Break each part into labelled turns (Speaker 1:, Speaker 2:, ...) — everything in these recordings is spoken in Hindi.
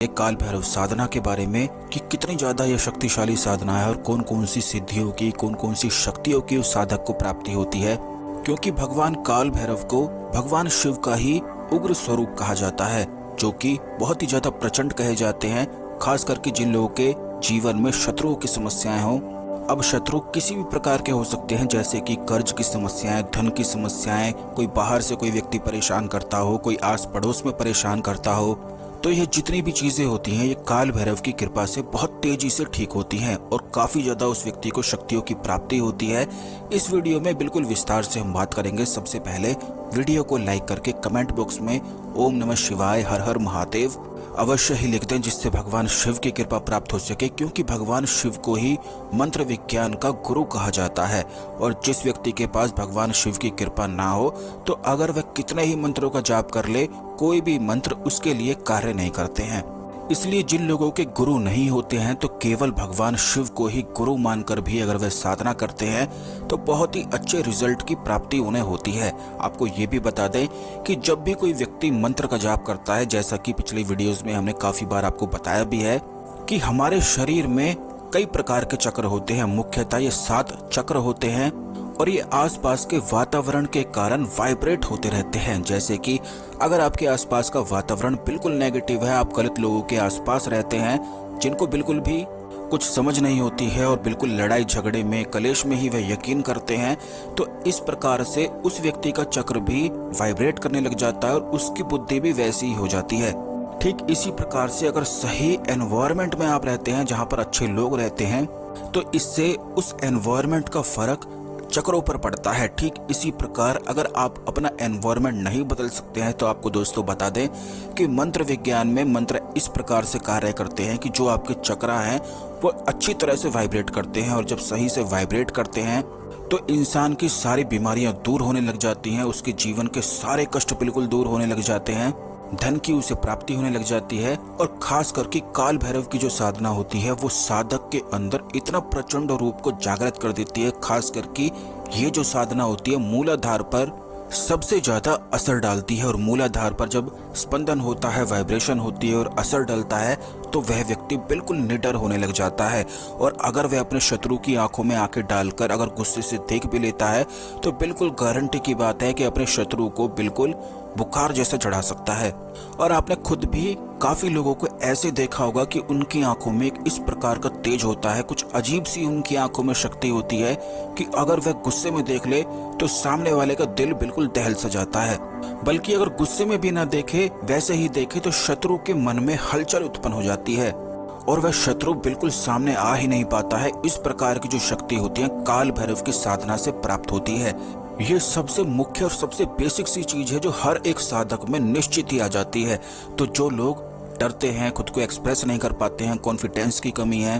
Speaker 1: एक काल भैरव साधना के बारे में कि कितनी ज्यादा यह शक्तिशाली साधना है और कौन कौन सी सिद्धियों की कौन कौन सी शक्तियों की उस साधक को प्राप्ति होती है। क्योंकि भगवान काल भैरव को भगवान शिव का ही उग्र स्वरूप कहा जाता है, जो कि बहुत ही ज्यादा प्रचंड कहे जाते हैं, खास करके जिन लोगों के जीवन में शत्रुओं की समस्याएं हों। अब शत्रु किसी भी प्रकार के हो सकते हैं, जैसे कि कर्ज की समस्याएं, धन की समस्याएं, कोई बाहर से कोई व्यक्ति परेशान करता हो, कोई आस पड़ोस में परेशान करता हो। तो ये जितनी भी चीजें होती हैं ये काल भैरव की कृपा से बहुत तेजी से ठीक होती हैं और काफी ज्यादा उस व्यक्ति को शक्तियों की प्राप्ति होती है। इस वीडियो में बिल्कुल विस्तार से हम बात करेंगे। सबसे पहले वीडियो को लाइक करके कमेंट बॉक्स में ओम नमः शिवाय, हर हर महादेव अवश्य ही लिख दें, जिससे भगवान शिव की कृपा प्राप्त हो सके। क्योंकि भगवान शिव को ही मंत्र विज्ञान का गुरु कहा जाता है और जिस व्यक्ति के पास भगवान शिव की कृपा ना हो तो अगर वह कितने ही मंत्रों का जाप कर ले, कोई भी मंत्र उसके लिए कार्य नहीं करते हैं। इसलिए जिन लोगों के गुरु नहीं होते हैं तो केवल भगवान शिव को ही गुरु मानकर भी अगर वे साधना करते हैं तो बहुत ही अच्छे रिजल्ट की प्राप्ति उन्हें होती है। आपको ये भी बता दें कि जब भी कोई व्यक्ति मंत्र का जाप करता है, जैसा कि पिछली वीडियोस में हमने काफी बार आपको बताया भी है कि हमारे शरीर में कई प्रकार के चक्र होते हैं। मुख्यतः ये 7 चक्र होते हैं और ये आसपास के वातावरण के कारण वाइब्रेट होते रहते हैं। जैसे कि अगर आपके आसपास का वातावरण बिल्कुल नेगेटिव है, आप गलत लोगों के आसपास रहते हैं जिनको बिल्कुल भी कुछ समझ नहीं होती है और बिल्कुल लड़ाई झगड़े में, कलेश में ही वह यकीन करते हैं, तो इस प्रकार से उस व्यक्ति का चक्र भी वाइब्रेट करने लग जाता है और उसकी बुद्धि भी वैसी ही हो जाती है। ठीक इसी प्रकार से अगर सही एनवायरनमेंट में आप रहते हैं, जहाँ पर अच्छे लोग रहते हैं, तो इससे उस एनवायरनमेंट का फर्क चक्रों पर पड़ता है। ठीक इसी प्रकार अगर आप अपना एनवायरनमेंट नहीं बदल सकते हैं तो आपको दोस्तों बता दें कि मंत्र विज्ञान में मंत्र इस प्रकार से कार्य करते हैं कि जो आपके चक्र हैं वो अच्छी तरह से वाइब्रेट करते हैं और जब सही से वाइब्रेट करते हैं तो इंसान की सारी बीमारियां दूर होने लग जाती हैं, उसके जीवन के सारे कष्ट बिल्कुल दूर होने लग जाते हैं, धन की उसे प्राप्ति होने लग जाती है। और खास करके काल भैरव की जो साधना होती है वो साधक के अंदर इतना प्रचंड रूप को जागृत कर देती है। खास करके ये जो साधना होती है मूलाधार पर सबसे ज्यादा असर डालती है और मूलाधार पर जब स्पंदन होता है, वाइब्रेशन होती है और असर डलता है तो वह व्यक्ति बिल्कुल निडर होने लग जाता है। और अगर वह अपने शत्रु की आंखों में आंखें डालकर अगर गुस्से से देख भी लेता है तो बिल्कुल गारंटी की बात है कि अपने शत्रु को बिल्कुल बुखार जैसा चढ़ा सकता है। और आपने खुद भी काफी लोगों को ऐसे देखा होगा कि उनकी आंखों में एक इस प्रकार का तेज होता है, कुछ अजीब सी उनकी आंखों में शक्ति होती है कि अगर वह गुस्से में देख ले तो सामने वाले का दिल बिल्कुल दहल सा जाता है। बल्कि अगर गुस्से में भी ना देखे, वैसे ही देखे तो शत्रु के मन में हलचल उत्पन्न हो जाती है और वह शत्रु बिल्कुल सामने आ ही नहीं पाता है। इस प्रकार की जो शक्ति होती है काल भैरव की साधना से प्राप्त होती है। ये सबसे मुख्य और सबसे बेसिक सी चीज है जो हर एक साधक में निश्चित ही आ जाती है। तो जो लोग डरते हैं, खुद को एक्सप्रेस नहीं कर पाते हैं, कॉन्फिडेंस की कमी है,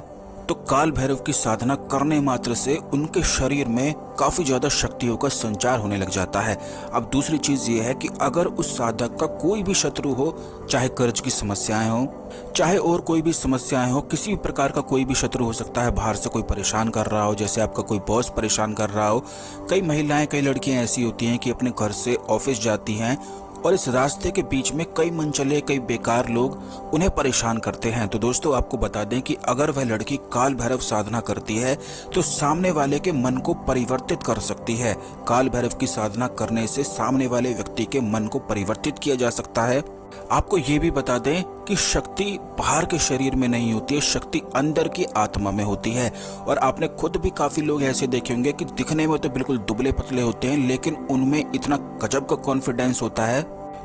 Speaker 1: तो काल भैरव की साधना करने मात्र से उनके शरीर में काफी ज्यादा शक्तियों का संचार होने लग जाता है। अब दूसरी चीज ये है कि अगर उस साधक का कोई भी शत्रु हो, चाहे कर्ज की समस्याएं हो, चाहे और कोई भी समस्याएं हो, किसी भी प्रकार का कोई भी शत्रु हो सकता है, बाहर से कोई परेशान कर रहा हो, जैसे आपका कोई बॉस परेशान कर रहा हो। कई महिलाएं, कई लड़कियां ऐसी होती हैं कि अपने घर से ऑफिस जाती हैं और इस रास्ते के बीच में कई मनचले, कई बेकार लोग उन्हें परेशान करते हैं। तो दोस्तों आपको बता दें कि अगर वह लड़की काल भैरव साधना करती है तो सामने वाले के मन को परिवर्तित कर सकती है। काल भैरव की साधना करने से सामने वाले व्यक्ति के मन को परिवर्तित किया जा सकता है। आपको ये भी बता दें कि शक्ति बाहर के शरीर में नहीं होती है, शक्ति अंदर की आत्मा में होती है। और आपने खुद भी काफी लोग ऐसे देखे होंगे कि दिखने में तो बिल्कुल दुबले पतले होते हैं, लेकिन उनमें इतना गजब का कॉन्फिडेंस होता है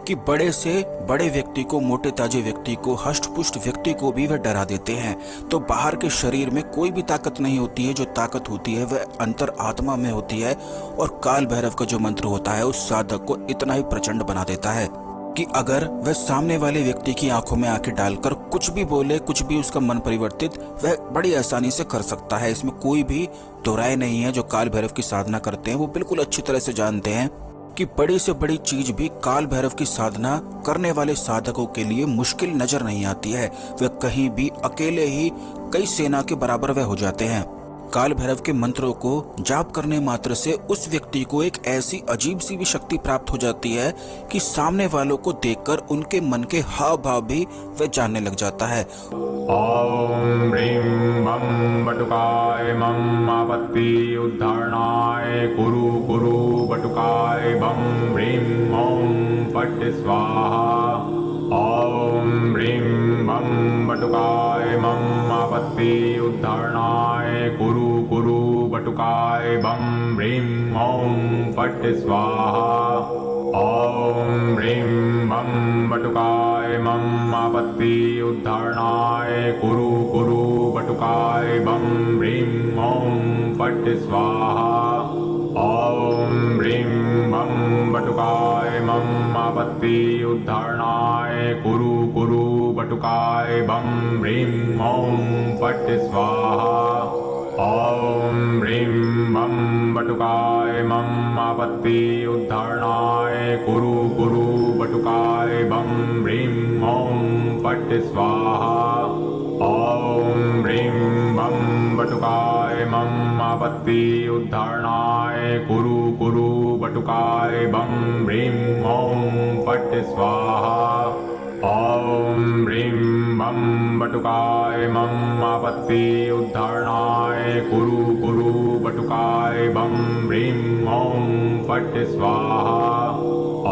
Speaker 1: कि बड़े से बड़े व्यक्ति को, मोटे ताजे व्यक्ति को, हष्ट पुष्ट व्यक्ति को भी वह डरा देते हैं। तो बाहर के शरीर में कोई भी ताकत नहीं होती है, जो ताकत होती है वह अंतर आत्मा में होती है। और काल भैरव का जो मंत्र होता है उस साधक को इतना ही प्रचंड बना देता है कि अगर वह सामने वाले व्यक्ति की आंखों में आंखें डालकर कुछ भी बोले, कुछ भी उसका मन परिवर्तित वह बड़ी आसानी से कर सकता है। इसमें कोई भी दो राय नहीं है। जो काल भैरव की साधना करते हैं वो बिल्कुल अच्छी तरह से जानते हैं कि बड़ी से बड़ी चीज भी काल भैरव की साधना करने वाले साधकों के लिए मुश्किल नजर नहीं आती है। वे कहीं भी अकेले ही कई सेना के बराबर वह हो जाते हैं। काल भैरव के मंत्रों को जाप करने मात्र से उस व्यक्ति को एक ऐसी अजीब सी भी शक्ति प्राप्त हो जाती है कि सामने वालों को देखकर उनके मन के हाव भाव भी वह जानने लग जाता है।
Speaker 2: ओम ह्रीं बम बटुकाय मम आपत्ति उद्धारणाय कुरु कुरु बटुकाय बम ह्रीं ओम फट् स्वाहा। ओम ह्रीं बम बटुकाय मम आपत्ति उद्धारणाय कुरु कुरु बटुकाय बम ह्रीं ओम फट् स्वाहा। ओम ह्रीं बम बटुकाय मम आपत्ति उद्धारणाय कुरु कुरु बटुकाय बम ह्रीं ओम फट् स्वाहा। ओम ह्रीं बम बटुकाय मम आपत्ति उद्धारणाय कुरु कुरु बटुकाय बम ह्रीं ओम फट् स्वाहा। ओम ह्रीं बम बटुकाय मम आपत्ति उद्धारणाय कुरु कुरु बटुकाय बम ह्रीं ओम फट् स्वाहा। ओम ह्रीं बम बटुकाय मम आपत्ति उद्धारणाय कुरु कुरु बटुकाय बम ह्रीं ओम फट् स्वाहा। ओम ह्रीं बम बटुकाय मम आपत्ति उद्धारणाय कुरु कुरु बटुकाय बम ह्रीं ओम फट् स्वाहा।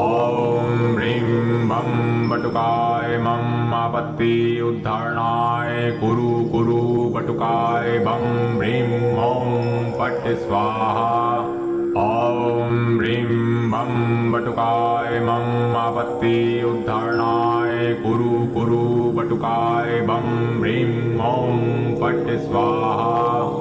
Speaker 2: ओम ह्रीं बम बटुकाय मम आपत्ति उद्धारणाय कुरु कुरु बटुकाय बम ह्रीं ओम फट् स्वाहा। ओम ह्रीं बम बटुकाय मम आपत्ति उद्धारणाय कुरु कुरु बटुकाय बम ह्रीं ओम फट् स्वाहा।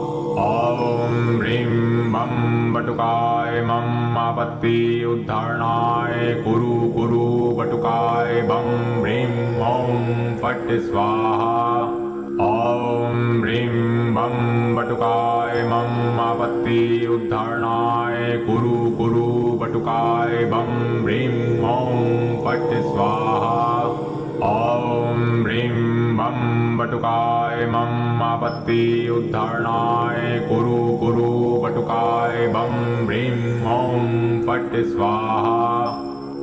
Speaker 2: ओम ह्रीं बम बटुकाय मम आपत्ति उद्धारणाय कुरु कुरु बटुकाय बम ह्रीं ओम फट् स्वाहा। ओम ह्रीं बम बटुकाय मम आपत्ति उद्धारणाय कुरु कुरु बटुकाय बम ह्रीं ओम फट् स्वाहा। ओम ह्रीं बम बटुकाय मम आपत्ति उद्धारणाय कुरु कुरु बटुकाय बम ह्रीं ओम फट् स्वाहा।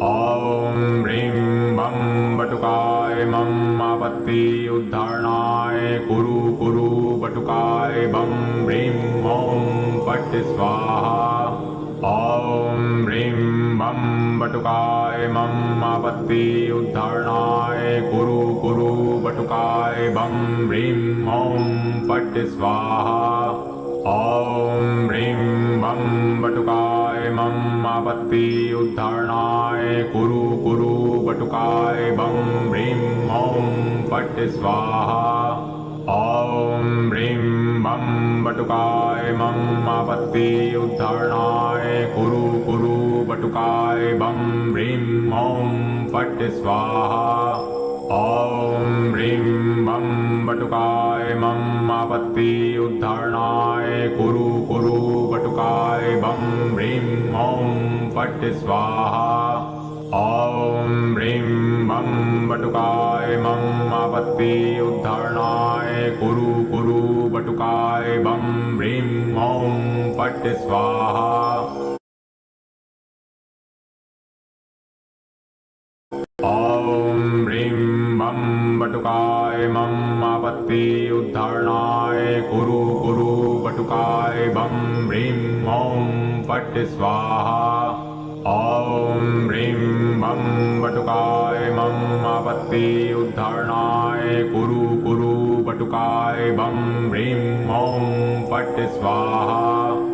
Speaker 2: ओम ह्रीं बम बटुकाय मम आपत्ति उद्धारणाय कुरु कुरु बटुकाय बम ह्रीं ओम फट् स्वाहा। ओम ह्रीं बम बटुकाय मम आपत्ति उद्धारणाय कुरु कुरु बटुकाय बम ह्रीं ओम फट् स्वाहा। ओम ह्रीं बम बटुकाय मम आपत्ति उद्धारणाय कुरु कुरु बटुकाय बम ह्रीं ओम फट् स्वाहा। ओम ह्रीं बम बटुकाय मम आपत्ति उद्धारणाय कुरु कुरु बटुकाय बम ह्रीं ओम फट् स्वाहा। ओम ह्रीं बम बटुकाय मम आपत्ति उद्धारणाय कुरु कुरु बटुकाय बम ह्रीं ओम फट् स्वाहा। ओम ह्रीं बम बटुकाय मम आपत्ति उद्धारणाय कुरु कुरु बटुकाय बम ह्रीं ओम फट् स्वाहा। ओम ह्रीं बम बटुकाय मम आपत्ति उद्धारणाय कुरु कुरु बटुकाय बम ह्रीं ओम फट् स्वाहा। ओम ह्रीं बम बटुकाय मम आपत्ति उद्धारणाय कुरु कुरु बटुकाय बम ह्रीं ओम फट् स्वाहा।